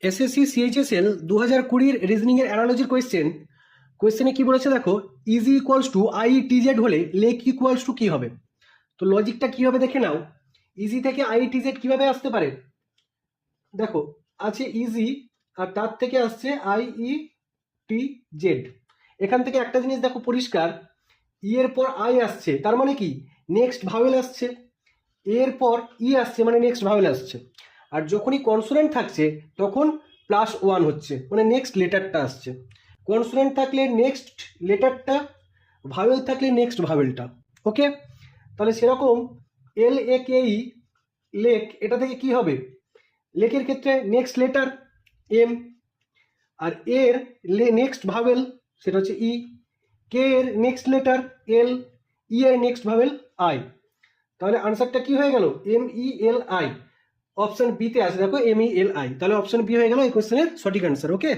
SSC CHSL 2020 রিজনিংয়ের অ্যানালজির কোয়েশ্চেনে কি বলেছে দেখো, easy equals to I T Z হলে লেক ইকুয়ালস টু কি হবে। তো লজিকটা কি হবে দেখে নাও। ইজি থেকে আই টি জেড কিভাবে আসতে পারে, দেখো আছে ইজি আর তার থেকে আসছে আই ই টি জেড। এখান থেকে একটা জিনিস দেখো পরিষ্কার, ই এর পর আই আসছে তার মানে কি নেক্সট ভাওয়েল আসছে, এর পর ই আসছে মানে নেক্সট ভাওয়েল আসছে। আর যখনই কনসোনেন্ট থাকছে তখন +1 হচ্ছে মানে নেক্সট লেটারটা আসছে। কনসোনেন্ট থাকলে নেক্সট লেটারটা, ভাওয়েল থাকলে নেক্সট ভাওয়েলটা। ওকে, তাহলে সেরকম এল এ কে ই লেক, এটা থেকে কি হবে, লেকের ক্ষেত্রে নেক্সট লেটার এম, আর এর নেক্সট ভাওয়েল সেটা হচ্ছে ই, কে এর নেক্সট লেটার এল, ই এর নেক্সট ভাওয়েল আই। তাহলে আনসারটা কি হয়ে গেল, MELI। অপশন বিতে আছে দেখো MELI, তাহলে অপশন বি হয়ে গেল এই কোশ্চেনের সঠিক আনসার। ওকে।